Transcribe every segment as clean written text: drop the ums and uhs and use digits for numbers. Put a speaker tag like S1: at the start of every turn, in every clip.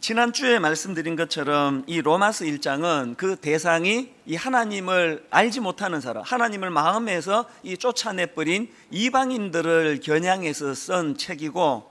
S1: 지난주에 말씀드린 것처럼 이 로마서 1장은 그 대상이 이 하나님을 알지 못하는 사람, 하나님을 마음에서 이 쫓아내버린 이방인들을 겨냥해서 쓴 책이고,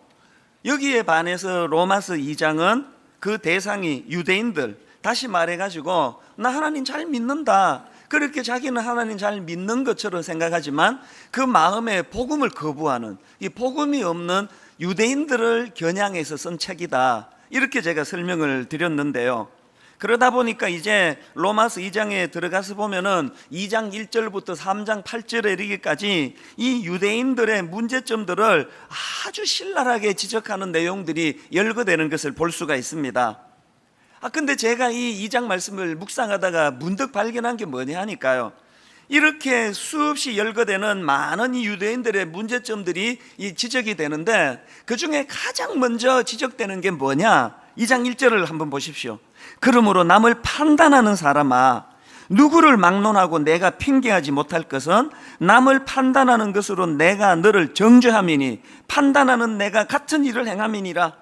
S1: 여기에 반해서 로마서 2장은 그 대상이 유대인들, 다시 말해가지고 나 하나님 잘 믿는다, 그렇게 자기는 하나님 잘 믿는 것처럼 생각하지만 그 마음에 복음을 거부하는, 이 복음이 없는 유대인들을 겨냥해서 쓴 책이다, 이렇게 제가 설명을 드렸는데요. 그러다 보니까 이제 로마서 2장에 들어가서 보면은 2장 1절부터 3장 8절에 이르기까지 이 유대인들의 문제점들을 아주 신랄하게 지적하는 내용들이 열거되는 것을 볼 수가 있습니다. 근데 제가 이 2장 말씀을 묵상하다가 문득 발견한 게 뭐냐 하니까요, 이렇게 수없이 열거되는 많은 이 유대인들의 문제점들이 지적이 되는데, 그 중에 가장 먼저 지적되는 게 뭐냐? 2장 1절을 한번 보십시오. 그러므로 남을 판단하는 사람아, 누구를 막론하고 내가 핑계하지 못할 것은 남을 판단하는 것으로 내가 너를 정죄함이니 판단하는 내가 같은 일을 행함이니라.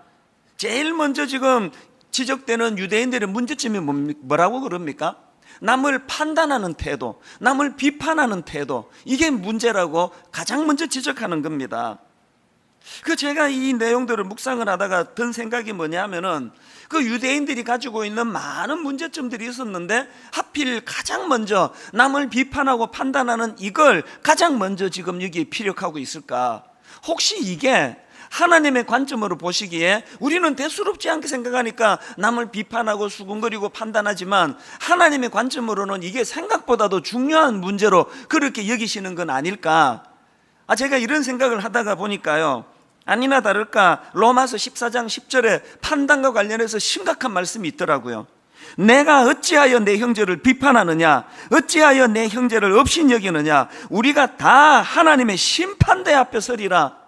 S1: 제일 먼저 지금 지적되는 유대인들의 문제점이 뭐라고 그럽니까? 남을 판단하는 태도, 남을 비판하는 태도, 이게 문제라고 가장 먼저 지적하는 겁니다. 제가 이 내용들을 묵상을 하다가 든 생각이 뭐냐면은, 그 유대인들이 가지고 있는 많은 문제점들이 있었는데 하필 가장 먼저 남을 비판하고 판단하는 이걸 가장 먼저 지금 여기에 피력하고 있을까? 혹시 이게 하나님의 관점으로 보시기에 우리는 대수롭지 않게 생각하니까 남을 비판하고 수군거리고 판단하지만, 하나님의 관점으로는 이게 생각보다도 중요한 문제로 그렇게 여기시는 건 아닐까? 제가 이런 생각을 하다가 보니까요, 아니나 다를까 로마서 14장 10절에 판단과 관련해서 심각한 말씀이 있더라고요. 내가 어찌하여 내 형제를 비판하느냐, 어찌하여 내 형제를 업신여기느냐, 우리가 다 하나님의 심판대 앞에 서리라.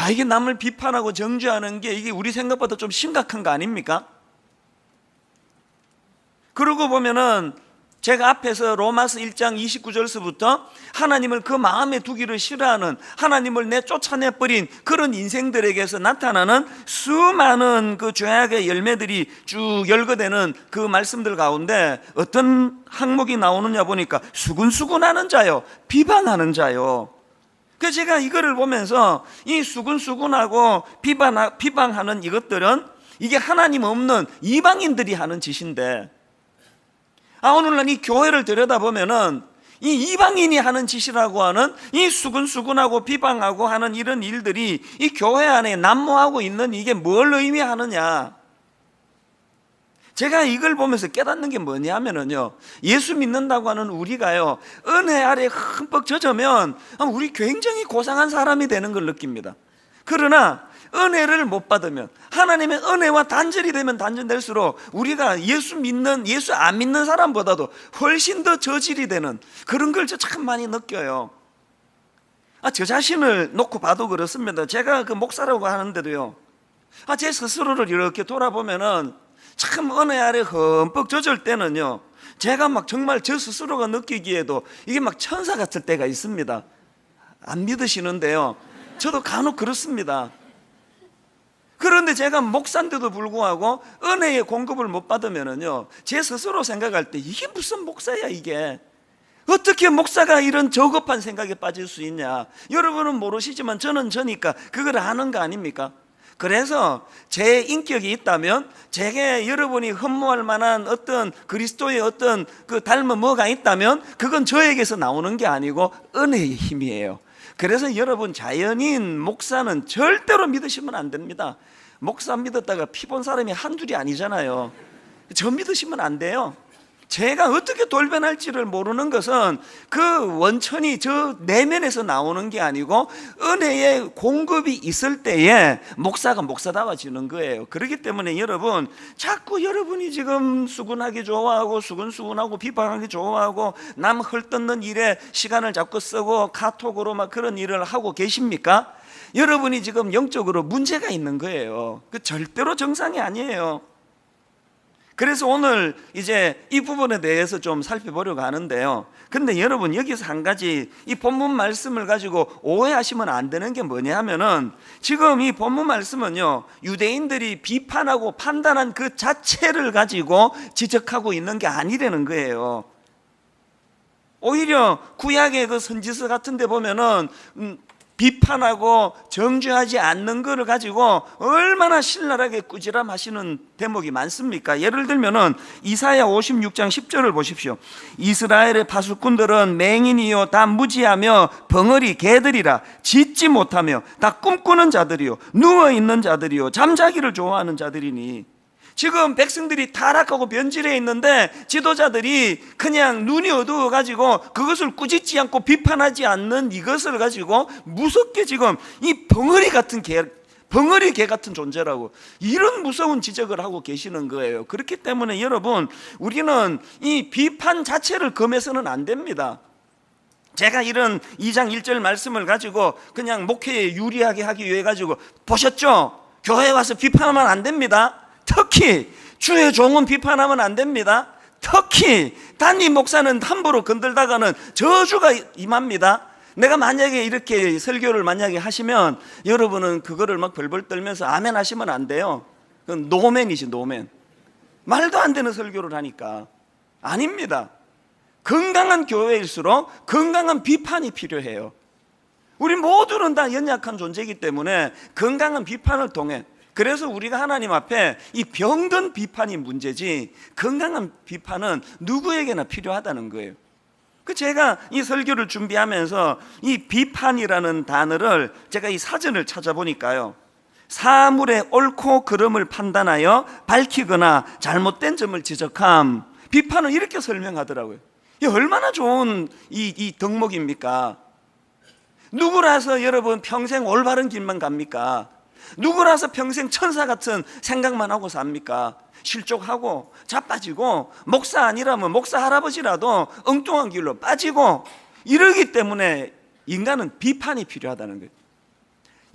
S1: 이게 남을 비판하고 정죄하는 게 이게 우리 생각보다 좀 심각한 거 아닙니까? 그러고 보면은 제가 앞에서 로마서 1장 29절서부터 하나님을 그 마음에 두기를 싫어하는, 하나님을 내쫓아내버린 그런 인생들에게서 나타나는 수많은 그 죄악의 열매들이 쭉 열거되는 그 말씀들 가운데 어떤 항목이 나오느냐 보니까 수군수군하는 자요, 비방하는 자요. 그래서 제가 이거를 보면서 이 수군수군하고 비방하는 이것들은 이게 하나님 없는 이방인들이 하는 짓인데, 오늘날 이 교회를 들여다보면은 이 이방인이 하는 짓이라고 하는 이 수군수군하고 비방하고 하는 이런 일들이 이 교회 안에 난무하고 있는 이게 뭘 의미하느냐? 제가 이걸 보면서 깨닫는 게 뭐냐면요, 예수 믿는다고 하는 우리가요, 은혜 아래 흠뻑 젖으면 우리 굉장히 고상한 사람이 되는 걸 느낍니다. 그러나 은혜를 못 받으면, 하나님의 은혜와 단절이 되면 단절될수록 우리가 예수 안 믿는 사람보다도 훨씬 더 저질이 되는 그런 걸 참 많이 느껴요. 저 자신을 놓고 봐도 그렇습니다. 제가 그 목사라고 하는데도요, 제 스스로를 이렇게 돌아보면은 참 은혜 아래 흠뻑 젖을 때는요, 제가 막 정말 저 스스로가 느끼기에도 이게 막 천사 같을 때가 있습니다. 안 믿으시는데요, 저도 간혹 그렇습니다. 그런데 제가 목사인데도 불구하고 은혜의 공급을 못 받으면은요, 제 스스로 생각할 때 이게 무슨 목사야, 이게 어떻게 목사가 이런 저급한 생각에 빠질 수 있냐? 여러분은 모르시지만 저는 저니까 그걸 아는 거 아닙니까? 그래서 제 인격이 있다면, 제게 여러분이 흠모할 만한 어떤 그리스도의 어떤 그 닮은 뭐가 있다면 그건 저에게서 나오는 게 아니고 은혜의 힘이에요. 그래서 여러분, 자연인 목사는 절대로 믿으시면 안 됩니다. 목사 믿었다가 피 본 사람이 한둘이 아니잖아요. 저 믿으시면 안 돼요. 제가 어떻게 돌변할지를 모르는 것은 그 원천이 저 내면에서 나오는 게 아니고 은혜의 공급이 있을 때에 목사가 목사다워지는 거예요. 그렇기 때문에 여러분, 자꾸 여러분이 지금 수군하기 좋아하고 수군수군하고 비방하기 좋아하고 남 헐뜯는 일에 시간을 자꾸 쓰고 카톡으로 막 그런 일을 하고 계십니까? 여러분이 지금 영적으로 문제가 있는 거예요. 그 절대로 정상이 아니에요. 그래서 오늘 이제 이 부분에 대해서 좀 살펴보려고 하는데요. 근데 여러분, 여기서 한 가지 이 본문 말씀을 가지고 오해하시면 안 되는 게 뭐냐 하면은, 지금 이 본문 말씀은요, 유대인들이 비판하고 판단한 그 자체를 가지고 지적하고 있는 게 아니라는 거예요. 오히려 구약의 그 선지서 같은 데 보면은 비판하고 정죄하지 않는 것을 가지고 얼마나 신랄하게 꾸지람하시는 대목이 많습니까? 예를 들면은 이사야 56장 10절을 보십시오. 이스라엘의 파수꾼들은 맹인이요 다 무지하며 벙어리 개들이라, 짖지 못하며 다 꿈꾸는 자들이요 누워있는 자들이요 잠자기를 좋아하는 자들이니. 지금 백성들이 타락하고 변질해 있는데 지도자들이 그냥 눈이 어두워가지고 그것을 꾸짖지 않고 비판하지 않는 이것을 가지고 무섭게 지금 이 벙어리 개 같은 존재라고, 이런 무서운 지적을 하고 계시는 거예요. 그렇기 때문에 여러분, 우리는 이 비판 자체를 금해서는 안 됩니다. 제가 이런 2장 1절 말씀을 가지고 그냥 목회에 유리하게 하기 위해 가지고, 보셨죠? 교회에 와서 비판하면 안 됩니다. 특히 주의 종은 비판하면 안 됩니다. 특히 담임 목사는 함부로 건들다가는 저주가 임합니다. 내가 만약에 이렇게 설교를 만약에 하시면 여러분은 그거를 막 벌벌 떨면서 아멘 하시면 안 돼요. 그건 노맨이지, 노맨. 말도 안 되는 설교를 하니까. 아닙니다. 건강한 교회일수록 건강한 비판이 필요해요. 우리 모두는 다 연약한 존재이기 때문에 건강한 비판을 통해, 그래서 우리가 하나님 앞에 이 병든 비판이 문제지 건강한 비판은 누구에게나 필요하다는 거예요. 제가 이 설교를 준비하면서 이 비판이라는 단어를 제가 이 사전을 찾아보니까요, 사물의 옳고 그름을 판단하여 밝히거나 잘못된 점을 지적함, 비판은 이렇게 설명하더라고요. 이 얼마나 좋은 이 덕목입니까? 누구라서 여러분 평생 올바른 길만 갑니까? 누구라서 평생 천사 같은 생각만 하고 삽니까? 실족하고 자빠지고, 목사 아니라면 목사 할아버지라도 엉뚱한 길로 빠지고, 이러기 때문에 인간은 비판이 필요하다는 거예요.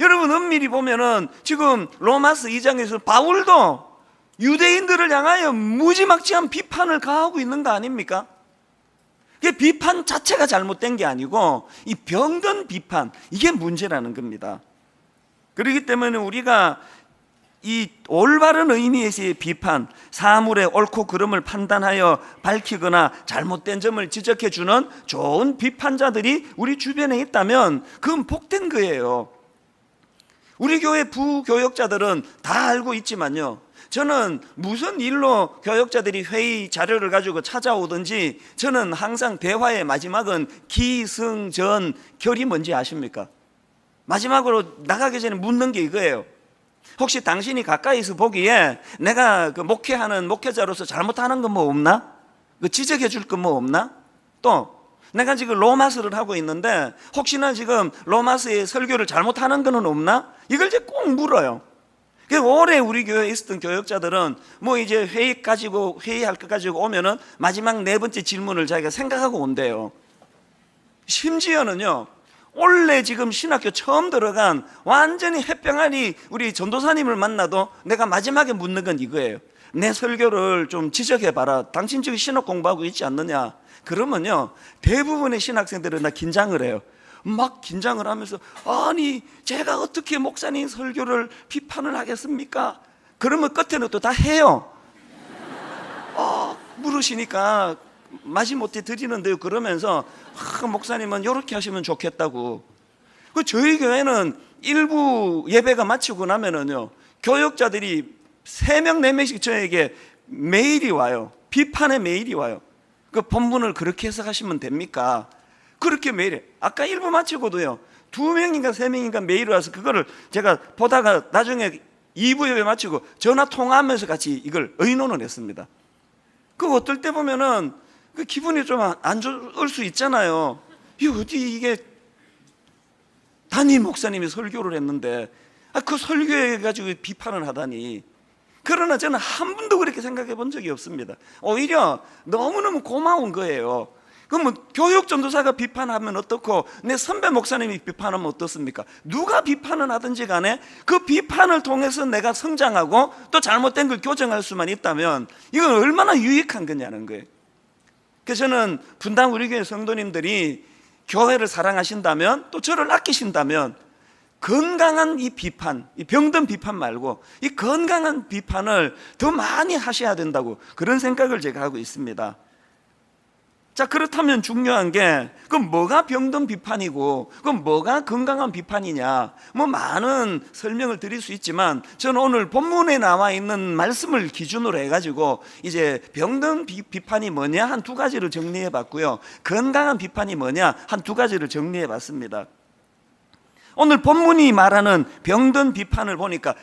S1: 여러분, 엄밀히 보면은 지금 로마서 2장에서 바울도 유대인들을 향하여 무지막지한 비판을 가하고 있는 거 아닙니까? 비판 자체가 잘못된 게 아니고 이 병든 비판, 이게 문제라는 겁니다. 그렇기 때문에 우리가 이 올바른 의미에서의 비판, 사물의 옳고 그름을 판단하여 밝히거나 잘못된 점을 지적해 주는 좋은 비판자들이 우리 주변에 있다면 그건 복된 거예요. 우리 교회 부교역자들은 다 알고 있지만요, 저는 무슨 일로 교역자들이 회의 자료를 가지고 찾아오든지 저는 항상 대화의 마지막은 기승전 결이 뭔지 아십니까? 마지막으로 나가기 전에 묻는 게 이거예요. 혹시 당신이 가까이서 보기에 내가 그 목회하는 목회자로서 잘못하는 건 뭐 없나? 그 지적해 줄 건 뭐 없나? 또 내가 지금 로마서를 하고 있는데 혹시나 지금 로마서의 설교를 잘못하는 건 없나? 이걸 이제 꼭 물어요. 오래 우리 교회에 있었던 교역자들은 뭐 이제 회의할 것 가지고 오면은 마지막 네 번째 질문을 자기가 생각하고 온대요. 심지어는요, 원래 지금 신학교 처음 들어간 완전히 햇병아리 우리 전도사님을 만나도 내가 마지막에 묻는 건 이거예요. 내 설교를 좀 지적해봐라. 당신 지금 신학 공부하고 있지 않느냐? 그러면요, 대부분의 신학생들은 나 긴장을 해요. 막 긴장을 하면서, 아니 제가 어떻게 목사님 설교를 비판을 하겠습니까? 그러면 끝에는 또 다 해요. 물으시니까 마지못해 드리는데요, 그러면서 목사님은 이렇게 하시면 좋겠다고. 저희 교회는 일부 예배가 마치고 나면은요, 교역자들이 3명 4명씩 저에게 메일이 와요. 비판의 메일이 와요. 그 본문을 그렇게 해석하시면 됩니까? 그렇게 메일에, 아까 1부 마치고도요, 2명인가 3명인가 메일이 와서 그거를 제가 보다가 나중에 2부 예배 마치고 전화 통화하면서 같이 이걸 의논을 했습니다. 그 어떨 때 보면은 그 기분이 좀 안 좋을 수 있잖아요. 이게 담임 목사님이 설교를 했는데 그 설교에 가지고 비판을 하다니. 그러나 저는 한 번도 그렇게 생각해 본 적이 없습니다. 오히려 너무너무 고마운 거예요. 그럼 교육 전도사가 비판하면 어떻고 내 선배 목사님이 비판하면 어떻습니까? 누가 비판을 하든지 간에 그 비판을 통해서 내가 성장하고 또 잘못된 걸 교정할 수만 있다면 이건 얼마나 유익한 거냐는 거예요. 그래서 저는 분당 우리 교회 성도님들이 교회를 사랑하신다면 또 저를 아끼신다면 건강한 이 비판, 이 병든 비판 말고 이 건강한 비판을 더 많이 하셔야 된다고 그런 생각을 제가 하고 있습니다. 자, 그렇다면 중요한 게 그럼 뭐가 병든 비판이고 그럼 뭐가 건강한 비판이냐, 뭐 많은 설명을 드릴 수 있지만 저는 오늘 본문에 나와 있는 말씀을 기준으로 해가지고 이제 병든 비판이 뭐냐 한 두 가지를 정리해 봤고요, 건강한 비판이 뭐냐 한 두 가지를 정리해 봤습니다. 오늘 본문이 말하는 병든 비판을 보니까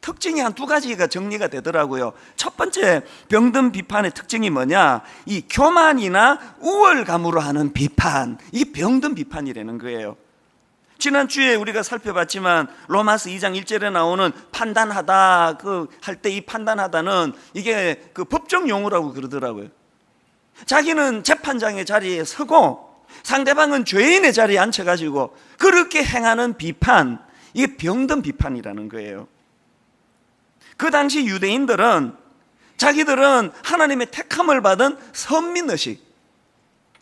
S1: 특징이 한 두 가지가 정리가 되더라고요. 첫 번째 병든 비판의 특징이 뭐냐, 이 교만이나 우월감으로 하는 비판, 이게 병든 비판이라는 거예요. 지난주에 우리가 살펴봤지만 로마서 2장 1절에 나오는 판단하다, 그 할 때 이 판단하다는 이게 그 법정 용어라고 그러더라고요. 자기는 재판장의 자리에 서고 상대방은 죄인의 자리에 앉혀가지고 그렇게 행하는 비판, 이게 병든 비판이라는 거예요. 그 당시 유대인들은 자기들은 하나님의 택함을 받은 선민의식,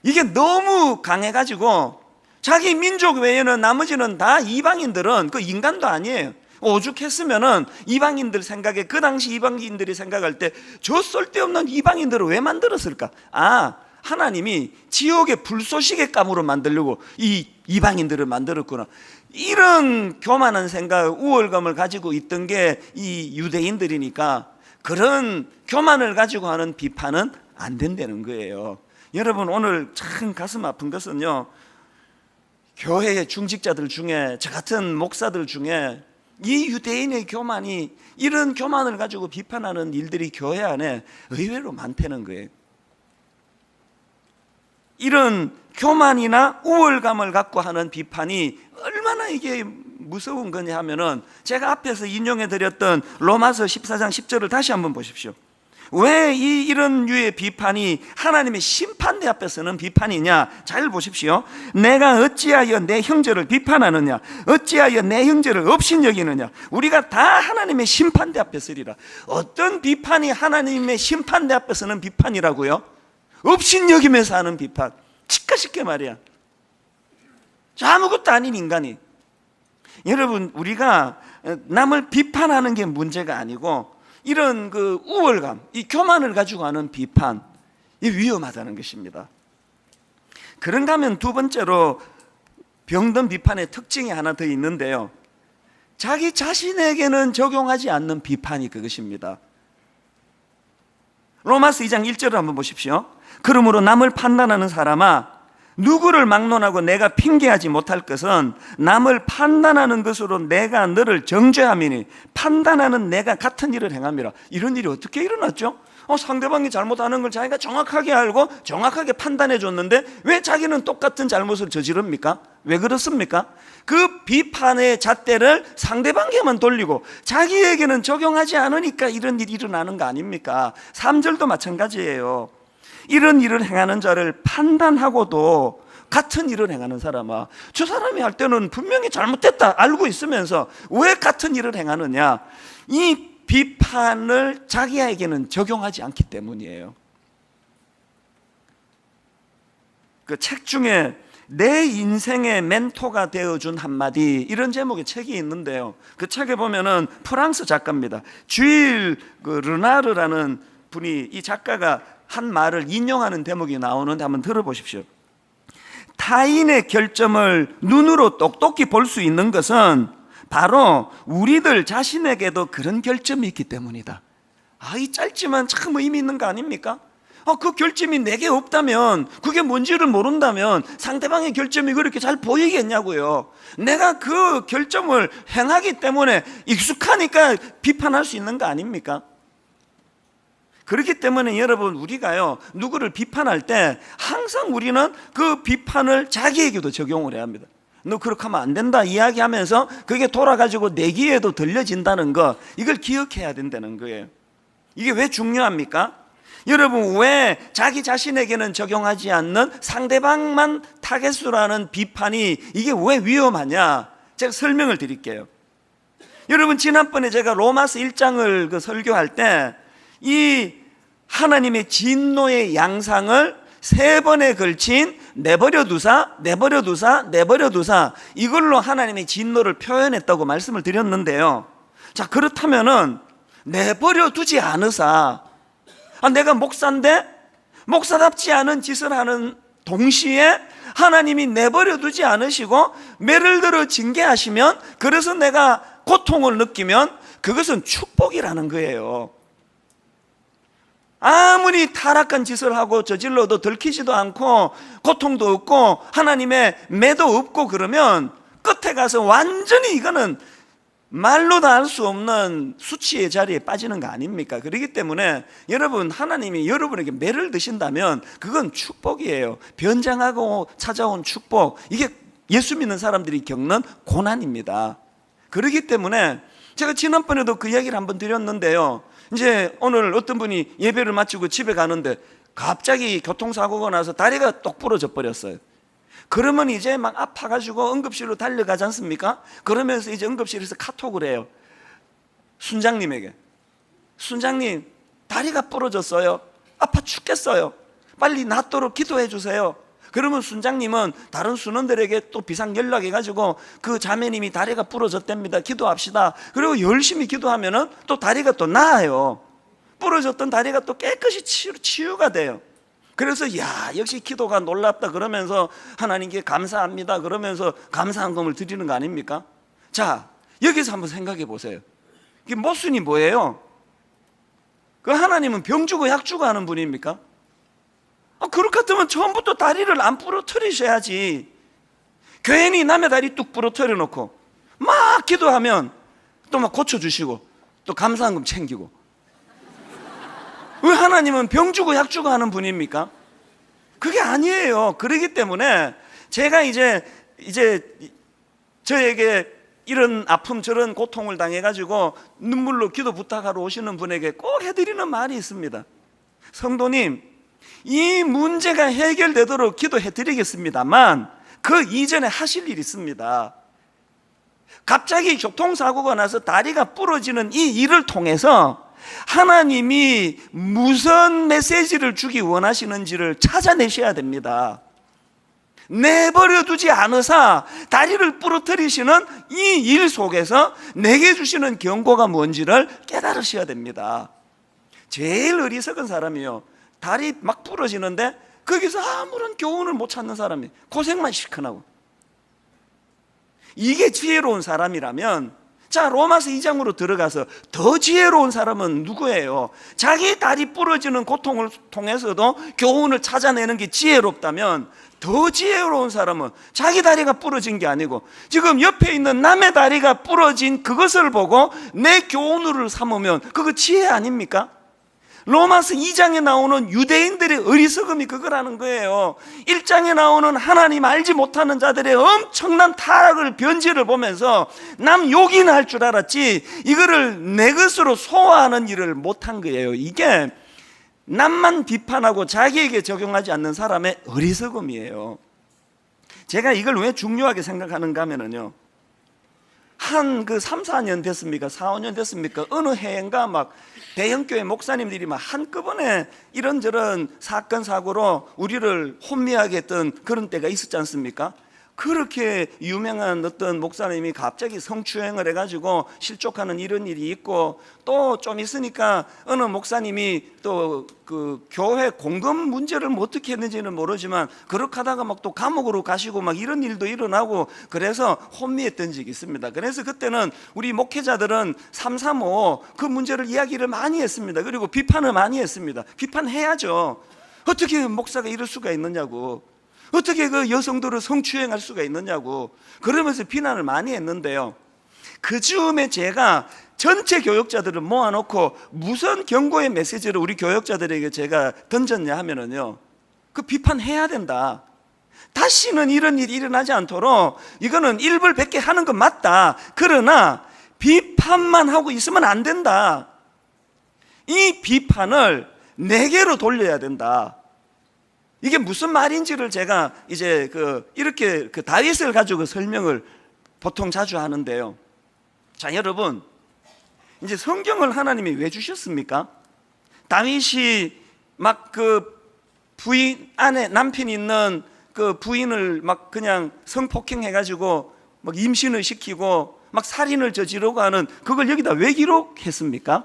S1: 이게 너무 강해가지고 자기 민족 외에는 나머지는 다 이방인들은 그 인간도 아니에요. 오죽했으면은 이방인들 생각에, 그 당시 이방인들이 생각할 때 저 쓸데없는 이방인들을 왜 만들었을까? 아, 하나님이 지옥의 불쏘시개 감으로 만들려고 이 이방인들을 만들었구나. 이런 교만한 생각, 우월감을 가지고 있던 게 이 유대인들이니까 그런 교만을 가지고 하는 비판은 안 된다는 거예요. 여러분, 오늘 참 가슴 아픈 것은요, 교회의 중직자들 중에, 저 같은 목사들 중에 이 유대인의 교만이, 이런 교만을 가지고 비판하는 일들이 교회 안에 의외로 많다는 거예요. 이런 교만이나 우월감을 갖고 하는 비판이 얼마나 이게 무서운 거냐 하면은, 제가 앞에서 인용해 드렸던 로마서 14장 10절을 다시 한번 보십시오. 왜 이런 류의 비판이 하나님의 심판대 앞에서는 비판이냐? 잘 보십시오. 내가 어찌하여 내 형제를 비판하느냐? 어찌하여 내 형제를 업신여기느냐? 우리가 다 하나님의 심판대 앞에 서리라. 어떤 비판이 하나님의 심판대 앞에서는 비판이라고요? 업신여기면서 하는 비판. 치까 쉽게 말이야. 저 아무것도 아닌 인간이. 여러분, 우리가 남을 비판하는 게 문제가 아니고 이런 그 우월감, 이 교만을 가지고 하는 비판, 이 위험하다는 것입니다. 그런가 하면 두 번째로 병든 비판의 특징이 하나 더 있는데요, 자기 자신에게는 적용하지 않는 비판이 그것입니다. 로마서 2장 1절을 한번 보십시오. 그러므로 남을 판단하는 사람아, 누구를 막론하고 내가 핑계하지 못할 것은 남을 판단하는 것으로 내가 너를 정죄함이니 판단하는 내가 같은 일을 행함이라. 이런 일이 어떻게 일어났죠? 상대방이 잘못하는 걸 자기가 정확하게 알고 정확하게 판단해 줬는데 왜 자기는 똑같은 잘못을 저지릅니까? 왜 그렇습니까? 그 비판의 잣대를 상대방에게만 돌리고 자기에게는 적용하지 않으니까 이런 일이 일어나는 거 아닙니까? 3절도 마찬가지예요. 이런 일을 행하는 자를 판단하고도 같은 일을 행하는 사람아, 저 사람이 할 때는 분명히 잘못됐다 알고 있으면서 왜 같은 일을 행하느냐? 이 비판을 자기에게는 적용하지 않기 때문이에요. 그 책 중에 내 인생의 멘토가 되어준 한마디, 이런 제목의 책이 있는데요, 그 책에 보면은 프랑스 작가입니다. 주일 르나르라는 분이, 이 작가가 한 말을 인용하는 대목이 나오는데 한번 들어보십시오. 타인의 결점을 눈으로 똑똑히 볼 수 있는 것은 바로 우리들 자신에게도 그런 결점이 있기 때문이다. 이 짧지만 참 의미 있는 거 아닙니까? 그 결점이 내게 없다면, 그게 뭔지를 모른다면 상대방의 결점이 그렇게 잘 보이겠냐고요. 내가 그 결점을 행하기 때문에 익숙하니까 비판할 수 있는 거 아닙니까? 그렇기 때문에 여러분, 우리가요, 누구를 비판할 때 항상 우리는 그 비판을 자기에게도 적용을 해야 합니다. 너 그렇게 하면 안 된다 이야기하면서 그게 돌아가지고 내 귀에도 들려진다는 거, 이걸 기억해야 된다는 거예요. 이게 왜 중요합니까? 여러분, 왜 자기 자신에게는 적용하지 않는 상대방만 타겟으로 하는 비판이 이게 왜 위험하냐? 제가 설명을 드릴게요. 여러분, 지난번에 제가 로마서 1장을 설교할 때 이 하나님의 진노의 양상을 3번에 걸친 내버려 두사, 내버려 두사, 내버려 두사, 이걸로 하나님의 진노를 표현했다고 말씀을 드렸는데요. 자, 그렇다면은 내버려 두지 않으사, 내가 목사인데 목사답지 않은 짓을 하는 동시에 하나님이 내버려 두지 않으시고 매를 들어 징계하시면, 그래서 내가 고통을 느끼면 그것은 축복이라는 거예요. 아무리 타락한 짓을 하고 저질러도 들키지도 않고 고통도 없고 하나님의 매도 없고 그러면 끝에 가서 완전히 이거는 말로 다 할 수 없는 수치의 자리에 빠지는 거 아닙니까? 그렇기 때문에 여러분, 하나님이 여러분에게 매를 드신다면 그건 축복이에요. 변장하고 찾아온 축복, 이게 예수 믿는 사람들이 겪는 고난입니다. 그렇기 때문에 제가 지난번에도 그 이야기를 한번 드렸는데요. 이제 오늘 어떤 분이 예배를 마치고 집에 가는데 갑자기 교통사고가 나서 다리가 똑 부러져 버렸어요. 그러면 이제 막 아파가지고 응급실로 달려가지 않습니까? 그러면서 이제 응급실에서 카톡을 해요. 순장님에게. 순장님, 다리가 부러졌어요. 아파 죽겠어요. 빨리 낫도록 기도해 주세요. 그러면 순장님은 다른 순원들에게 또 비상 연락해가지고 그 자매님이 다리가 부러졌답니다, 기도합시다. 그리고 열심히 기도하면은 또 다리가 또 나아요. 부러졌던 다리가 또 깨끗이 치유가 돼요. 그래서 야, 역시 기도가 놀랍다 그러면서 하나님께 감사합니다 그러면서 감사한금을 드리는 거 아닙니까? 자, 여기서 한번 생각해 보세요. 이게 모순이 뭐예요? 그 하나님은 병 주고 약 주고 하는 분입니까? 그럴 것 같으면 처음부터 다리를 안 부러뜨리셔야지. 괜히 남의 다리 뚝 부러뜨려 놓고 막 기도하면 또 막 고쳐주시고 또 감사한금 챙기고. 왜 하나님은 병 주고 약 주고 하는 분입니까? 그게 아니에요. 그렇기 때문에 제가 이제 저에게 이런 아픔 저런 고통을 당해가지고 눈물로 기도 부탁하러 오시는 분에게 꼭 해드리는 말이 있습니다. 성도님, 이 문제가 해결되도록 기도해 드리겠습니다만 그 이전에 하실 일이 있습니다. 갑자기 교통사고가 나서 다리가 부러지는 이 일을 통해서 하나님이 무슨 메시지를 주기 원하시는지를 찾아내셔야 됩니다. 내버려 두지 않으사 다리를 부러뜨리시는 이 일 속에서 내게 주시는 경고가 뭔지를 깨달으셔야 됩니다. 제일 어리석은 사람이요, 다리 막 부러지는데 거기서 아무런 교훈을 못 찾는 사람이 고생만 시큰하고. 이게 지혜로운 사람이라면, 자, 로마서 2장으로 들어가서 더 지혜로운 사람은 누구예요? 자기 다리 부러지는 고통을 통해서도 교훈을 찾아내는 게 지혜롭다면 더 지혜로운 사람은 자기 다리가 부러진 게 아니고 지금 옆에 있는 남의 다리가 부러진 그것을 보고 내 교훈을 삼으면 그거 지혜 아닙니까? 로마서 2장에 나오는 유대인들의 어리석음이 그거라는 거예요. 1장에 나오는 하나님 알지 못하는 자들의 엄청난 타락을, 변질을 보면서 남 욕이나 할 줄 알았지 이거를 내 것으로 소화하는 일을 못한 거예요. 이게 남만 비판하고 자기에게 적용하지 않는 사람의 어리석음이에요. 제가 이걸 왜 중요하게 생각하는가 하면요, 한 3, 4년 됐습니까? 4, 5년 됐습니까? 어느 해인가 막 대형교회 목사님들이 막 한꺼번에 이런저런 사건 사고로 우리를 혼미하게 했던 그런 때가 있었지 않습니까? 그렇게 유명한 어떤 목사님이 갑자기 성추행을 해가지고 실족하는 이런 일이 있고, 또 좀 있으니까 어느 목사님이 또 그 교회 공금 문제를 뭐 어떻게 했는지는 모르지만 그렇게 하다가 막 또 감옥으로 가시고 막 이런 일도 일어나고, 그래서 혼미했던 적이 있습니다. 그래서 그때는 우리 목회자들은 335 그 문제를 이야기를 많이 했습니다. 그리고 비판을 많이 했습니다. 비판해야죠. 어떻게 목사가 이럴 수가 있느냐고, 어떻게 그 여성들을 성추행할 수가 있느냐고 그러면서 비난을 많이 했는데요, 그 즈음에 제가 전체 교역자들을 모아놓고 무슨 경고의 메시지를 우리 교역자들에게 제가 던졌냐 하면은요, 그 비판해야 된다. 다시는 이런 일이 일어나지 않도록 이거는 일벌백계 하는 건 맞다. 그러나 비판만 하고 있으면 안 된다. 이 비판을 내게로 돌려야 된다. 이게 무슨 말인지를 제가 이제 이렇게 다윗을 가지고 설명을 보통 자주 하는데요. 자, 여러분, 이제 성경을 하나님이 왜 주셨습니까? 다윗이 막 부인 안에 남편이 있는 부인을 막 그냥 성폭행해가지고 막 임신을 시키고 막 살인을 저지르고 하는 그걸 여기다 왜 기록했습니까?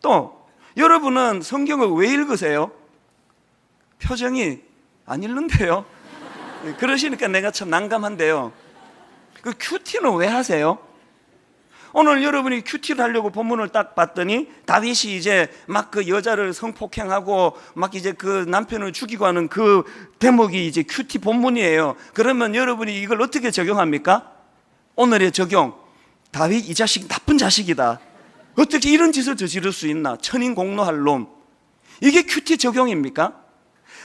S1: 또 여러분은 성경을 왜 읽으세요? 표정이 안 읽는데요. 그러시니까 내가 참 난감한데요. 그 큐티는 왜 하세요? 오늘 여러분이 큐티를 하려고 본문을 딱 봤더니 다윗이 이제 막 여자를 성폭행하고 막 이제 남편을 죽이고 하는 대목이 이제 큐티 본문이에요. 그러면 여러분이 이걸 어떻게 적용합니까? 오늘의 적용. 다윗 이 자식 나쁜 자식이다. 어떻게 이런 짓을 저지를 수 있나? 천인공노할 놈. 이게 큐티 적용입니까?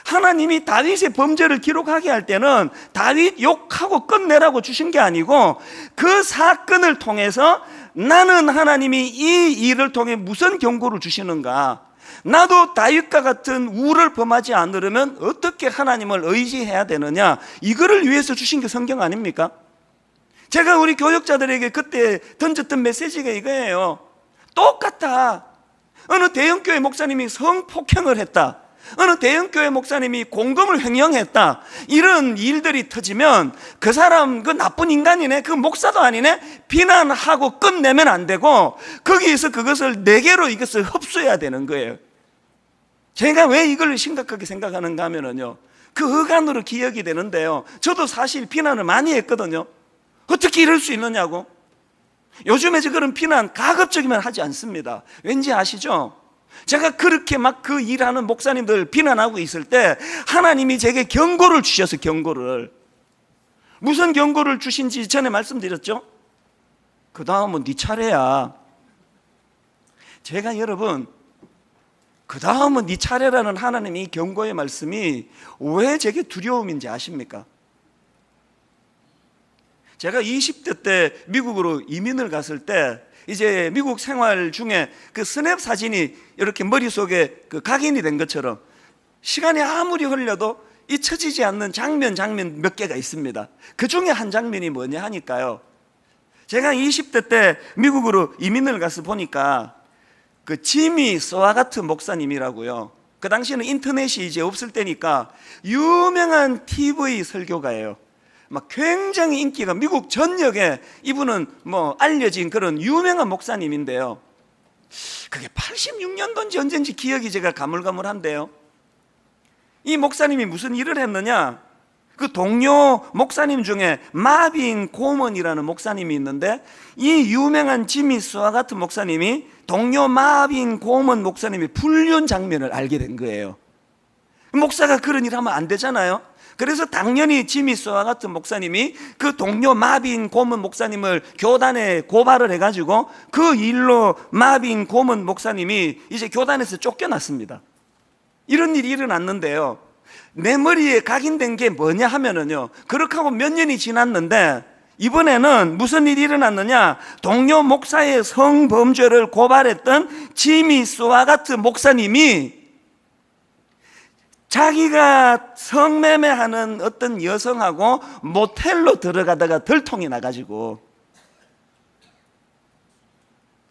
S1: 하나님이 다윗의 범죄를 기록하게 할 때는 다윗 욕하고 끝내라고 주신 게 아니고 그 사건을 통해서 나는 하나님이 이 일을 통해 무슨 경고를 주시는가, 나도 다윗과 같은 우를 범하지 않으려면 어떻게 하나님을 의지해야 되느냐, 이거를 위해서 주신 게 성경 아닙니까? 제가 우리 교역자들에게 그때 던졌던 메시지가 이거예요. 똑같아. 어느 대형교회 목사님이 성폭행을 했다, 어느 대형교회 목사님이 공금을 횡령했다, 이런 일들이 터지면 그 사람 나쁜 인간이네, 그 목사도 아니네, 비난하고 끝내면 안 되고 거기에서 그것을 내게로 이것을 흡수해야 되는 거예요. 제가 왜 이걸 심각하게 생각하는가 하면요, 그 어간으로 기억이 되는데요, 저도 사실 비난을 많이 했거든요. 어떻게 이럴 수 있느냐고. 요즘에 그런 비난 가급적이면 하지 않습니다. 왠지 아시죠? 제가 그렇게 막 그 일하는 목사님들 비난하고 있을 때 하나님이 제게 경고를 주셔서, 경고를, 무슨 경고를 주신지 전에 말씀드렸죠? 그 다음은 네 차례야. 제가 여러분, 그 다음은 네 차례라는 하나님이 경고의 말씀이 왜 제게 두려움인지 아십니까? 제가 20대 때 미국으로 이민을 갔을 때 이제 미국 생활 중에 스냅 사진이 이렇게 머릿속에 각인이 된 것처럼 시간이 아무리 흘려도 잊혀지지 않는 장면 몇 개가 있습니다. 그 중에 한 장면이 뭐냐 하니까요, 제가 20대 때 미국으로 이민을 가서 보니까 지미 스와가트 목사님이라고요, 그 당시에는 인터넷이 이제 없을 때니까 유명한 TV 설교가예요. 막 굉장히 인기가 미국 전역에, 이분은 알려진 그런 유명한 목사님인데요, 그게 86년도인지 언젠지 기억이 제가 가물가물한데요, 이 목사님이 무슨 일을 했느냐, 그 동료 목사님 중에 마빈 고먼이라는 목사님이 있는데, 이 유명한 지미 스와 같은 목사님이 동료 마빈 고먼 목사님의 불륜 장면을 알게 된 거예요. 목사가 그런 일 하면 안 되잖아요. 그래서 당연히 지미 스와 같은 목사님이 그 동료 마빈 고먼 목사님을 교단에 고발을 해가지고 그 일로 마빈 고먼 목사님이 이제 교단에서 쫓겨났습니다. 이런 일이 일어났는데요, 내 머리에 각인된 게 뭐냐 하면은요, 그렇게 하고 몇 년이 지났는데 이번에는 무슨 일이 일어났느냐, 동료 목사의 성범죄를 고발했던 지미 스와 같은 목사님이 자기가 성매매하는 어떤 여성하고 모텔로 들어가다가 들통이 나가지고,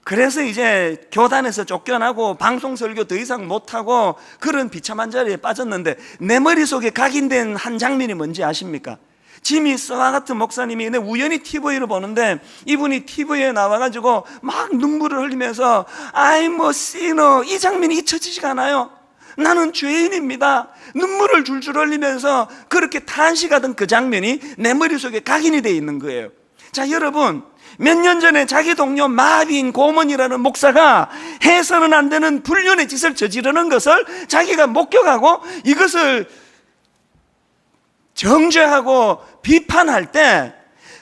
S1: 그래서 이제 교단에서 쫓겨나고 방송 설교 더 이상 못하고 그런 비참한 자리에 빠졌는데, 내 머릿속에 각인된 한 장면이 뭔지 아십니까? 지미 스와 같은 목사님이, 내 우연히 TV를 보는데 이분이 TV에 나와가지고 막 눈물을 흘리면서 I'm a sinner, 이 장면이 잊혀지지가 않아요. 나는 죄인입니다, 눈물을 줄줄 흘리면서 그렇게 탄식하던 그 장면이 내 머릿속에 각인이 되어 있는 거예요. 자, 여러분, 몇 년 전에 자기 동료 마빈 고먼이라는 목사가 해서는 안 되는 불륜의 짓을 저지르는 것을 자기가 목격하고 이것을 정죄하고 비판할 때,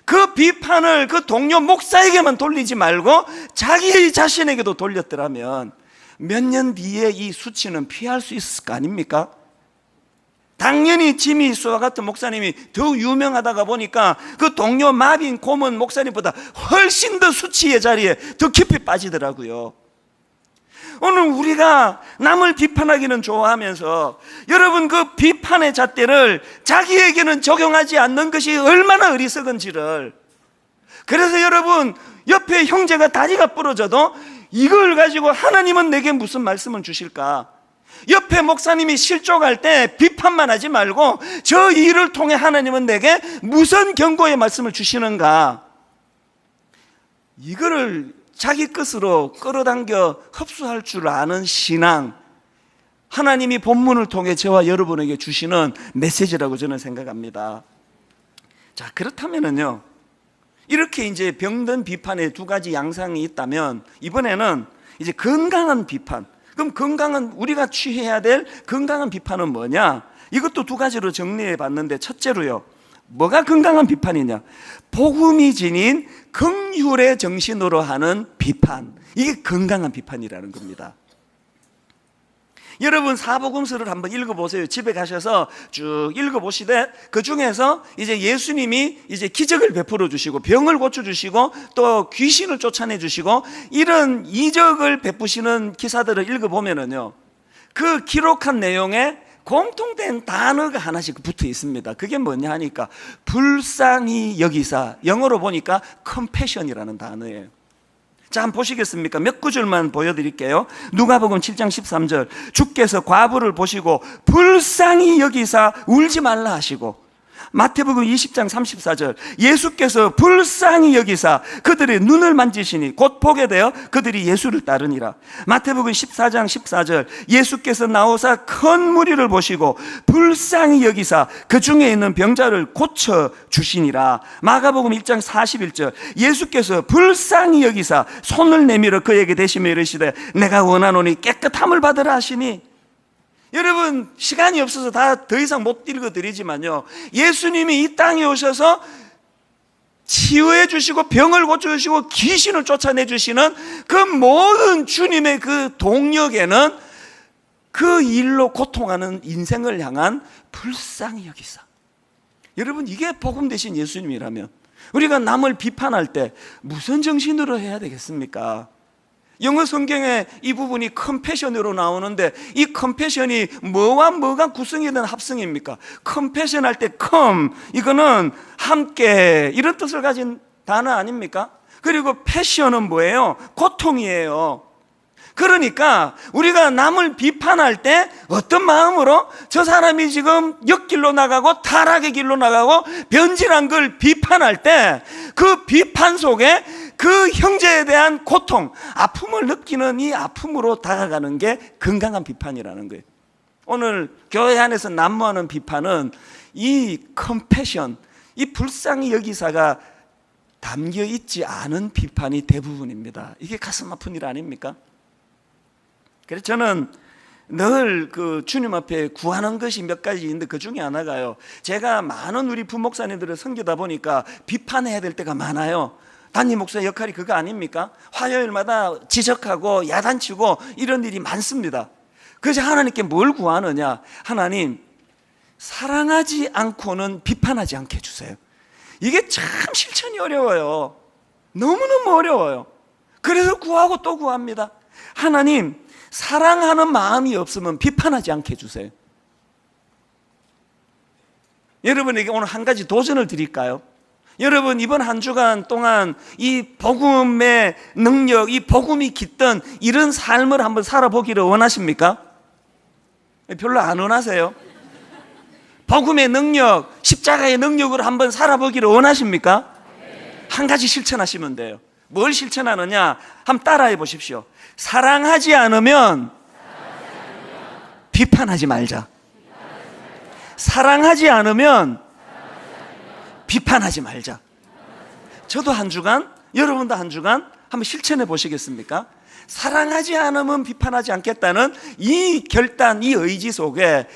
S1: 그 비판을 그 동료 목사에게만 돌리지 말고 자기 자신에게도 돌렸더라면 몇 년 뒤에 이 수치는 피할 수 있을 거 아닙니까? 당연히 지미 스와 같은 목사님이 더 유명하다가 보니까 그 동료 마빈 고먼 목사님보다 훨씬 더 수치의 자리에 더 깊이 빠지더라고요. 오늘 우리가 남을 비판하기는 좋아하면서 여러분 그 비판의 잣대를 자기에게는 적용하지 않는 것이 얼마나 어리석은지를, 그래서 여러분 옆에 형제가 다리가 부러져도 이걸 가지고 하나님은 내게 무슨 말씀을 주실까? 옆에 목사님이 실족할 때 비판만 하지 말고 저 일을 통해 하나님은 내게 무슨 경고의 말씀을 주시는가? 이거를 자기 것으로 끌어당겨 흡수할 줄 아는 신앙, 하나님이 본문을 통해 저와 여러분에게 주시는 메시지라고 저는 생각합니다. 자, 그렇다면은요, 이렇게 이제 병든 비판의 두 가지 양상이 있다면 이번에는 이제 건강한 비판. 그럼 건강한, 우리가 취해야 될 건강한 비판은 뭐냐? 이것도 두 가지로 정리해 봤는데, 첫째로요, 뭐가 건강한 비판이냐? 복음이 지닌 긍휼의 정신으로 하는 비판, 이게 건강한 비판이라는 겁니다. 여러분 사복음서를 한번 읽어보세요. 집에 가셔서 쭉 읽어보시되 그 중에서 이제 예수님이 이제 기적을 베풀어 주시고 병을 고쳐 주시고 또 귀신을 쫓아내 주시고 이런 이적을 베푸시는 기사들을 읽어보면은요, 그 기록한 내용에 공통된 단어가 하나씩 붙어 있습니다. 그게 뭐냐 하니까 불쌍히 여기사, 영어로 보니까 compassion이라는 단어예요. 자, 한번 보시겠습니까? 몇 구절만 보여드릴게요. 누가복음 7장 13절, 주께서 과부를 보시고 불쌍히 여기사 울지 말라 하시고, 마태복음 20장 34절, 예수께서 불쌍히 여기사 그들의 눈을 만지시니 곧 보게 되어 그들이 예수를 따르니라. 마태복음 14장 14절, 예수께서 나오사 큰 무리를 보시고 불쌍히 여기사 그 중에 있는 병자를 고쳐 주시니라. 마가복음 1장 41절, 예수께서 불쌍히 여기사 손을 내밀어 그에게 대시며 이르시되 내가 원하노니 깨끗함을 받으라 하시니. 여러분 시간이 없어서 다 더 이상 못 읽어드리지만요, 예수님이 이 땅에 오셔서 치유해 주시고 병을 고쳐주시고 귀신을 쫓아내 주시는 그 모든 주님의 그 동력에는 그 일로 고통하는 인생을 향한 불쌍히 여기사. 여러분 이게 복음 되신 예수님이라면 우리가 남을 비판할 때 무슨 정신으로 해야 되겠습니까? 영어 성경에 이 부분이 컴패션으로 나오는데 이 컴패션이 뭐와 뭐가 구성이 된 합성입니까? 컴패션 할 때 이거는 함께 이런 뜻을 가진 단어 아닙니까? 그리고 패션은 뭐예요? 고통이에요. 그러니까 우리가 남을 비판할 때 어떤 마음으로 저 사람이 지금 역길로 나가고 타락의 길로 나가고 변질한 걸 비판할 때 그 비판 속에 그 형제에 대한 고통, 아픔을 느끼는 이 아픔으로 다가가는 게 건강한 비판이라는 거예요. 오늘 교회 안에서 난무하는 비판은 이 컴패션, 이 불쌍히 여기사가 담겨 있지 않은 비판이 대부분입니다. 이게 가슴 아픈 일 아닙니까? 그래서 저는 늘 그 주님 앞에 구하는 것이 몇 가지 있는데 그 중에 하나가요, 제가 많은 우리 부목사님들을 섬기다 보니까 비판해야 될 때가 많아요. 담임 목사의 역할이 그거 아닙니까? 화요일마다 지적하고 야단치고 이런 일이 많습니다. 그래서 하나님께 뭘 구하느냐? 하나님, 사랑하지 않고는 비판하지 않게 해주세요. 이게 참 실천이 어려워요. 너무너무 어려워요. 그래서 구하고 또 구합니다. 하나님, 사랑하는 마음이 없으면 비판하지 않게 해주세요. 여러분에게 오늘 한 가지 도전을 드릴까요? 여러분 이번 한 주간 동안 이 복음의 능력, 이 복음이 깃든 이런 삶을 한번 살아보기를 원하십니까? 별로 안 원하세요? 복음의 능력, 십자가의 능력으로 한번 살아보기를 원하십니까? 한 가지 실천하시면 돼요. 뭘 실천하느냐? 한번 따라해 보십시오. 사랑하지 않으면 비판하지 말자. 사랑하지 않으면 비판하지 말자. 저도 한 주간, 여러분도 한 주간 한번 실천해 보시겠습니까? 사랑하지 않으면 비판하지 않겠다는 이 결단, 이 의지 속에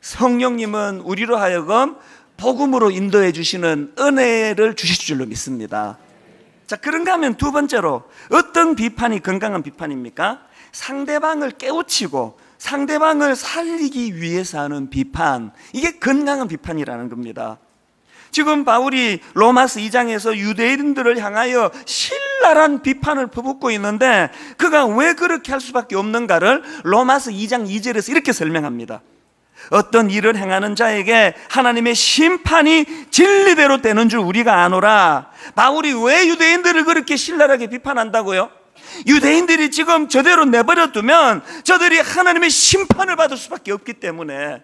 S1: 성령님은 우리로 하여금 복음으로 인도해 주시는 은혜를 주실 줄로 믿습니다. 자, 그런가 하면 두 번째로, 어떤 비판이 건강한 비판입니까? 상대방을 깨우치고 상대방을 살리기 위해서 하는 비판, 이게 건강한 비판이라는 겁니다. 지금 바울이 로마서 2장에서 유대인들을 향하여 신랄한 비판을 퍼붓고 있는데 그가 왜 그렇게 할 수밖에 없는가를 로마서 2장 2절에서 이렇게 설명합니다. 어떤 일을 행하는 자에게 하나님의 심판이 진리대로 되는 줄 우리가 아노라. 바울이 왜 유대인들을 그렇게 신랄하게 비판한다고요? 유대인들이 지금 저대로 내버려 두면 저들이 하나님의 심판을 받을 수밖에 없기 때문에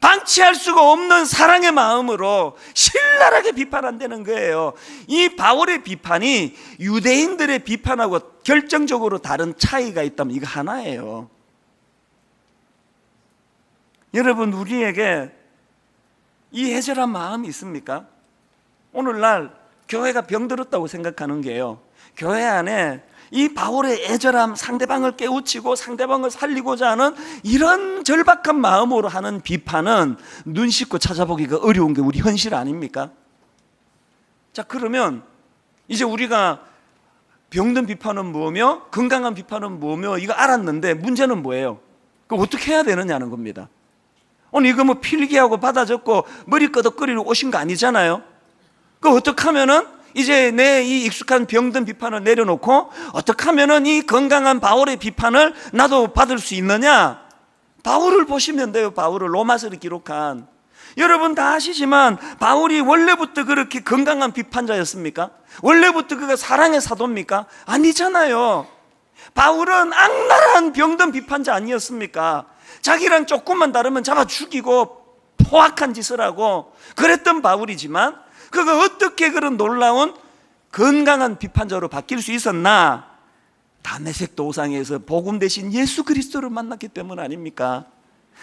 S1: 방치할 수가 없는 사랑의 마음으로 신랄하게 비판한다는 거예요. 이 바울의 비판이 유대인들의 비판하고 결정적으로 다른 차이가 있다면 이거 하나예요. 여러분, 우리에게 이 애절한 마음이 있습니까? 오늘날 교회가 병들었다고 생각하는 게요, 교회 안에 이 바울의 애절함, 상대방을 깨우치고 상대방을 살리고자 하는 이런 절박한 마음으로 하는 비판은 눈 씻고 찾아보기가 어려운 게 우리 현실 아닙니까? 자, 그러면 이제 우리가 병든 비판은 뭐며 건강한 비판은 뭐며 이거 알았는데 문제는 뭐예요? 그럼 어떻게 해야 되느냐는 겁니다. 오늘 이거 뭐 필기하고 받아 적고 머리 끄덕거리러 오신 거 아니잖아요. 그 어떻게 하면은 이제 내 이 익숙한 병든 비판을 내려놓고 어떻게 하면은 이 건강한 바울의 비판을 나도 받을 수 있느냐? 바울을 보시면 돼요. 바울을 로마서를 기록한. 여러분 다 아시지만 바울이 원래부터 그렇게 건강한 비판자였습니까? 원래부터 그가 사랑의 사도입니까? 아니잖아요. 바울은 악랄한 병든 비판자 아니었습니까? 자기랑 조금만 다르면 잡아 죽이고 포악한 짓을 하고 그랬던 바울이지만 그가 어떻게 그런 놀라운 건강한 비판자로 바뀔 수 있었나? 다메섹 도상에서 복음 대신 예수 그리스도를 만났기 때문 아닙니까?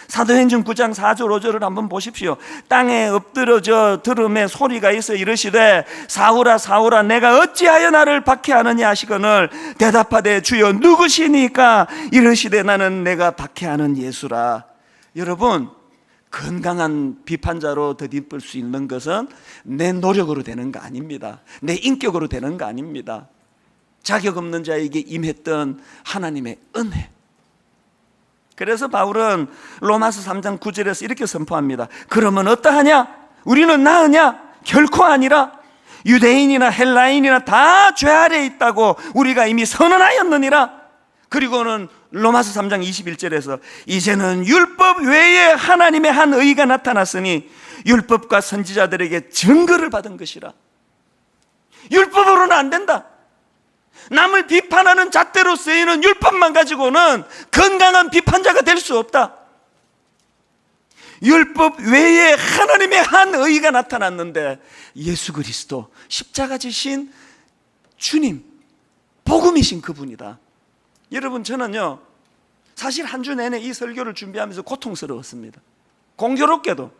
S1: 사도행전 9장 4절 5절을 한번 보십시오. 땅에 엎드러져 들음에 소리가 있어 이르시되 사울아 사울아 내가 어찌하여 나를 박해하느냐 하시거늘 대답하되 주여 누구시니까? 이르시되 나는 내가 박해하는 예수라. 여러분, 건강한 비판자로 덧입을 수 있는 것은 내 노력으로 되는 거 아닙니다. 내 인격으로 되는 거 아닙니다. 자격 없는 자에게 임했던 하나님의 은혜. 그래서 바울은 로마서 3장 9절에서 이렇게 선포합니다. 그러면 어떠하냐? 우리는 나으냐? 결코 아니라 유대인이나 헬라인이나 다 죄 아래에 있다고 우리가 이미 선언하였느니라. 그리고는 로마서 3장 21절에서 이제는 율법 외에 하나님의 한 의가 나타났으니 율법과 선지자들에게 증거를 받은 것이라. 율법으로는 안 된다. 남을 비판하는 잣대로 쓰이는 율법만 가지고는 건강한 비판자가 될 수 없다. 율법 외에 하나님의 한 의가 나타났는데 예수 그리스도 십자가 지신 주님, 복음이신 그분이다. 여러분, 저는요 사실 한 주 내내 이 설교를 준비하면서 고통스러웠습니다. 공교롭게도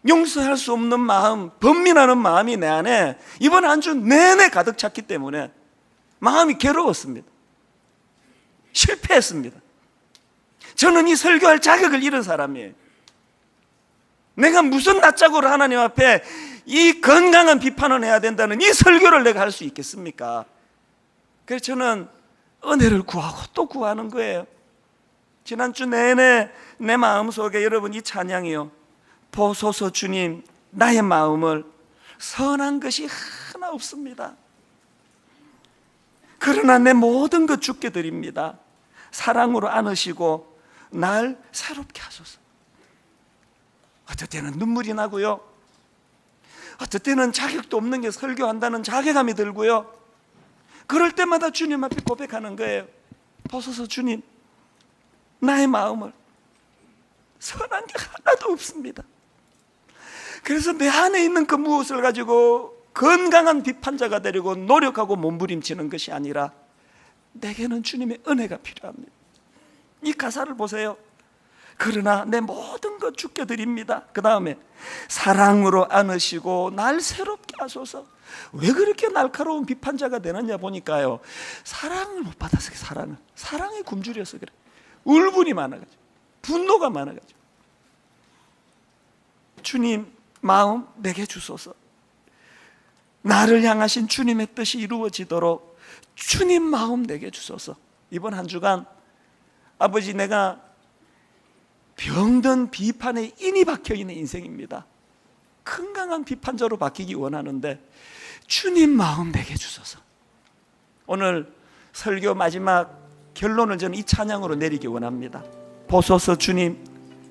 S1: 용서할 수 없는 마음, 번민하는 마음이 내 안에 이번 한 주 내내 가득 찼기 때문에 마음이 괴로웠습니다. 실패했습니다. 저는 이 설교할 자격을 잃은 사람이에요. 내가 무슨 낯짝으로 하나님 앞에 이 건강한 비판을 해야 된다는 이 설교를 내가 할 수 있겠습니까? 그래서 저는 은혜를 구하고 또 구하는 거예요. 지난주 내내 내 마음속에 여러분 이 찬양이요, 보소서 주님 나의 마음을 선한 것이 하나 없습니다. 그러나 내 모든 것 주께 드립니다. 사랑으로 안으시고 날 새롭게 하소서. 어떨 때는 눈물이 나고요, 어떨 때는 자격도 없는 게 설교한다는 자괴감이 들고요. 그럴 때마다 주님 앞에 고백하는 거예요. 보소서 주님 나의 마음을 선한 게 하나도 없습니다. 그래서 내 안에 있는 그 무엇을 가지고 건강한 비판자가 되려고 노력하고 몸부림치는 것이 아니라 내게는 주님의 은혜가 필요합니다. 이 가사를 보세요. 그러나 내 모든 것 주께 드립니다. 그 다음에 사랑으로 안으시고 날 새롭게 하소서. 왜 그렇게 날카로운 비판자가 되느냐 보니까요, 사랑을 못 받아서. 사랑에 굶주려서 그래. 울분이 많아가지고, 분노가 많아가지고. 주님 마음 내게 주소서. 나를 향하신 주님의 뜻이 이루어지도록 주님 마음 내게 주소서. 이번 한 주간 아버지, 내가 병든 비판에 인이 박혀있는 인생입니다. 건강한 비판자로 바뀌기 원하는데 주님 마음 내게 주소서. 오늘 설교 마지막 결론을 저는 이 찬양으로 내리기 원합니다. 보소서 주님,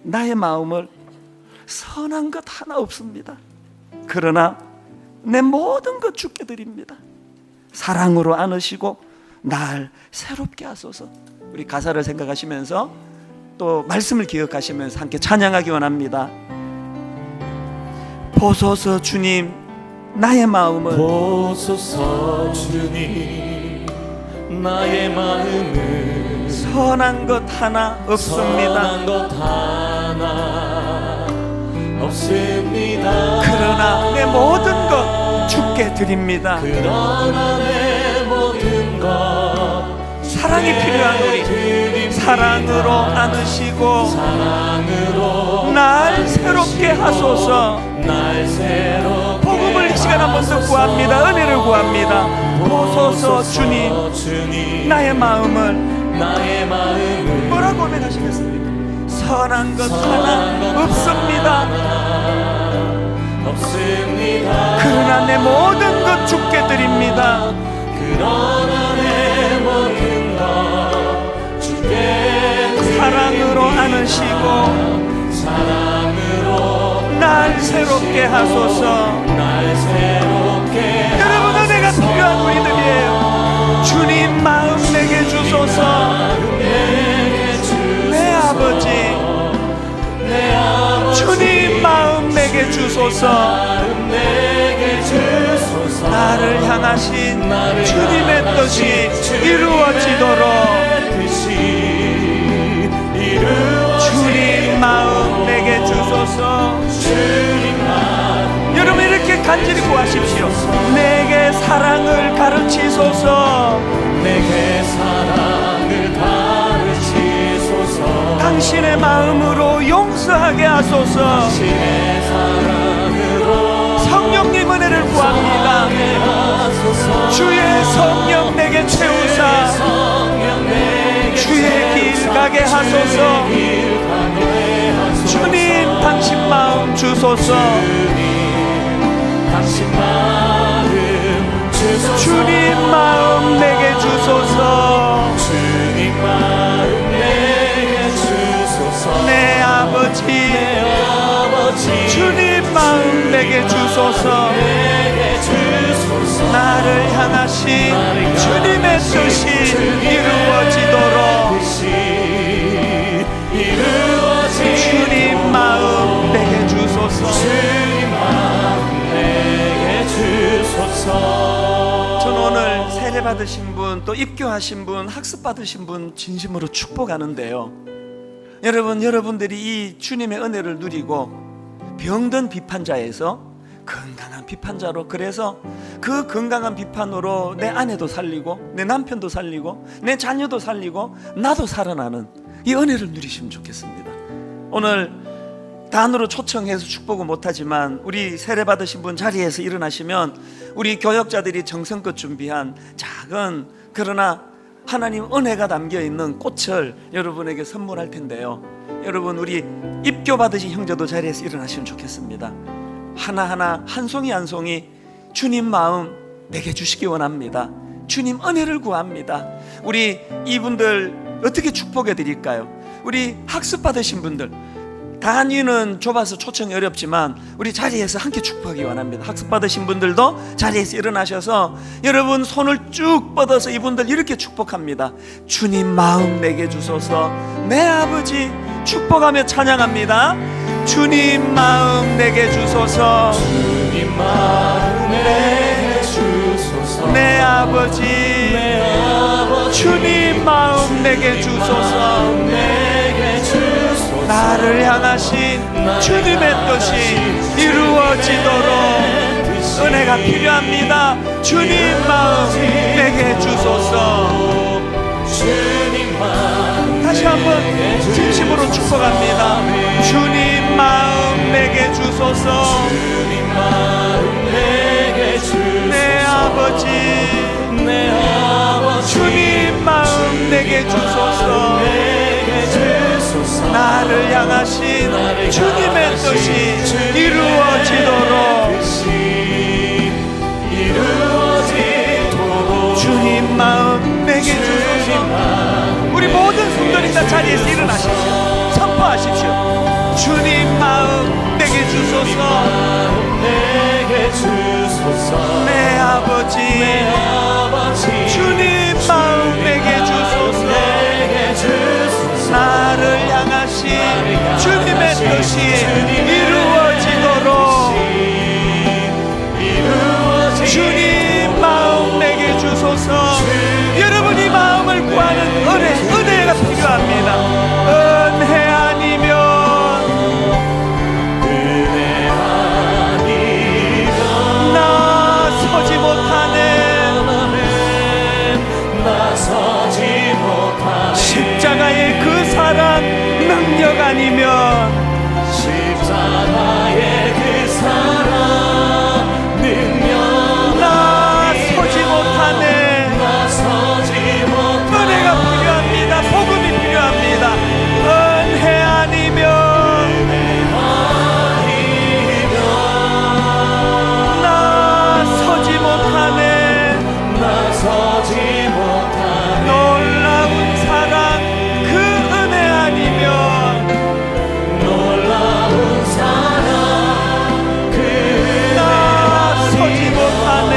S1: 나의 마음을 선한 것 하나 없습니다. 그러나 내 모든 것 주께 드립니다. 사랑으로 안으시고 날 새롭게 하소서. 우리 가사를 생각하시면서 또 말씀을 기억하시면서 함께 찬양하기 원합니다. 보소서 주님, 나의 마음을
S2: 보소서 주님, 나의 마음을
S1: 선한 것 하나 없습니다.
S2: 선한 것 하나 없습니다.
S1: 그러나 내 모든 것 주께 드립니다.
S2: 그러나 내 모든 것
S1: 사랑이 필요한 우리, 사랑으로 안으시고
S2: 사랑으로
S1: 날 새롭게 하소서.
S2: 날 새롭게
S1: 복음을 이 시간 한 번 더 구합니다. 은혜를 구합니다. 보소서 주님, 나의 마음을 뭐라고 고백하시겠습니까? 선한 것 하나 없습니다. 그러나 내 모든 것 주께 드립니다.
S2: 그러나 내 모든 것 주께
S1: 사랑으로 안으시고
S2: 사랑으로
S1: 날 새롭게 하소서.
S2: 날 새롭게
S1: 여러분, 은혜가 필요한 우리들이에요. 주님 마음 내게 주소서. 내 아버지, 주님 마음 내게 주소서. 나를 향하신 주님의 뜻이 이루어지도록 주님 마음 내게 주소서. 여러분, 이렇게 간절히 구하십시오. 내게 사랑을 가르치소서.
S2: 내게 사랑을 가르치소서.
S1: 당신의 마음으로 용서하게 하소서.
S2: 당신의 사랑으로
S1: 성령님 은혜를 구합니다. 주의 성령 내게 채우사 주의 길 가게 하소서. 주님 당신 마음 주소서.
S2: 당신 마음 주소서.
S1: 주님 마음 내게 주소서.
S2: 주님 마음 내게 주소서.
S1: 내 아버지, 주님 마음 내게 주소서. 나를 향하신 주님의 뜻이 이루어지도록 주님 마음 내게 주소서. 저는 오늘 세례 받으신 분, 또 입교하신 분, 학습 받으신 분 진심으로 축복하는데요. 여러분들이 이 주님의 은혜를 누리고 병든 비판자에서 건강한 비판자로, 그래서 그 건강한 비판으로 내 아내도 살리고 내 남편도 살리고 내 자녀도 살리고 나도 살아나는 이 은혜를 누리시면 좋겠습니다. 오늘 단으로 초청해서 축복은 못하지만 우리 세례 받으신 분 자리에서 일어나시면 우리 교역자들이 정성껏 준비한 작은, 그러나 하나님 은혜가 담겨있는 꽃을 여러분에게 선물할 텐데요. 여러분, 우리 입교 받으신 형제도 자리에서 일어나시면 좋겠습니다. 하나하나 한 송이 한 송이 주님 마음 내게 주시기 원합니다. 주님 은혜를 구합니다. 우리 이분들 어떻게 축복해 드릴까요? 우리 학습 받으신 분들, 단위는 좁아서 초청이 어렵지만 우리 자리에서 함께 축복하기 원합니다. 학습 받으신 분들도 자리에서 일어나셔서 여러분 손을 쭉 뻗어서 이분들 이렇게 축복합니다. 주님 마음 내게 주소서. 내 아버지, 축복하며 찬양합니다. 주님 마음 내게 주소서.
S2: 주님 마음 내게 주소서.
S1: 내 아버지, 주님 마음 내게 주소서.
S2: 내게 주소서.
S1: 나를 향하신 주님의 뜻이 이루어지도록 은혜가 필요합니다. 주님 마음 내게 주소서.
S2: 주님 마음
S1: 다시 한번 진심으로 축복합니다. 주님 마음 내게 주소서.
S2: 주님 마음 내게 주소서.
S1: 내 아버지,
S2: 내 아버지
S1: 주님 마음 내게 주소서.
S2: 내게 주소서.
S1: 나를 향하신 주님의 뜻이 이루어지도록 주십니다. 자리에서 일어나십시오. 선포하십시오. 주님 마음 내게 주소서.
S2: 내게 주소서.
S1: 내 아버지,
S2: 내 아버지
S1: 주님 마음 내게 주소서.
S2: 내게 주소서.
S1: 나를 향하신 주님의 뜻이 이루어지도록 주님 마음 내게 주소서. 여러분이 마음을 구하는 은혜가 필요합니다. 은혜 아니면 나서지 못하네. 십자가의 그 사랑 능력 아니면
S2: 십자가의 그 사랑 능력
S1: 나서지 못하네. 은혜가 필요합니다. 복음이 필요합니다. 은혜 아니면 나서지 못하네. 놀라운 사랑 그 은혜 아니면
S2: 놀라운 사랑 그
S1: 나서지 못하네.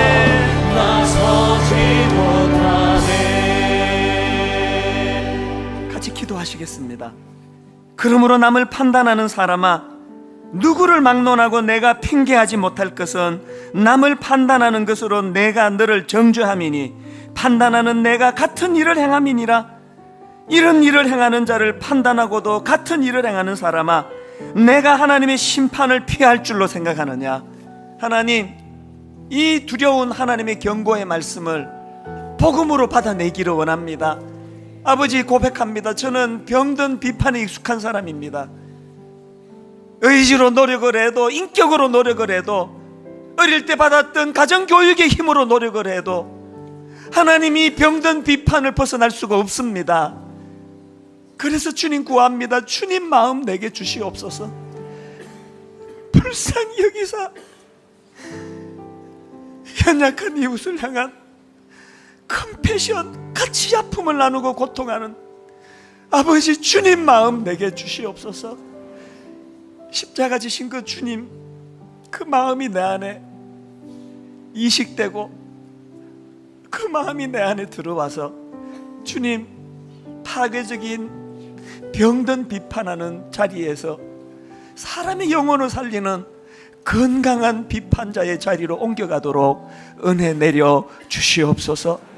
S1: 같이 기도하시겠습니다. 그러므로 남을 판단하는 사람아, 누구를 막론하고 내가 핑계하지 못할 것은 남을 판단하는 것으로 내가 너를 정죄함이니 판단하는 내가 같은 일을 행함이니라. 이런 일을 행하는 자를 판단하고도 같은 일을 행하는 사람아, 내가 하나님의 심판을 피할 줄로 생각하느냐. 하나님, 이 두려운 하나님의 경고의 말씀을 복음으로 받아내기를 원합니다. 아버지, 고백합니다. 저는 병든 비판에 익숙한 사람입니다. 의지로 노력을 해도, 인격으로 노력을 해도, 어릴 때 받았던 가정교육의 힘으로 노력을 해도 하나님이 병든 비판을 벗어날 수가 없습니다. 그래서 주님 구합니다. 주님 마음 내게 주시옵소서. 불쌍히 여기사 연약한 이웃을 향한 컴패션, 같이 아픔을 나누고 고통하는 아버지, 주님 마음 내게 주시옵소서. 십자가 지신 그 주님, 그 마음이 내 안에 이식되고 그 마음이 내 안에 들어와서 주님, 파괴적인 병든 비판하는 자리에서 사람의 영혼을 살리는 건강한 비판자의 자리로 옮겨가도록 은혜 내려 주시옵소서.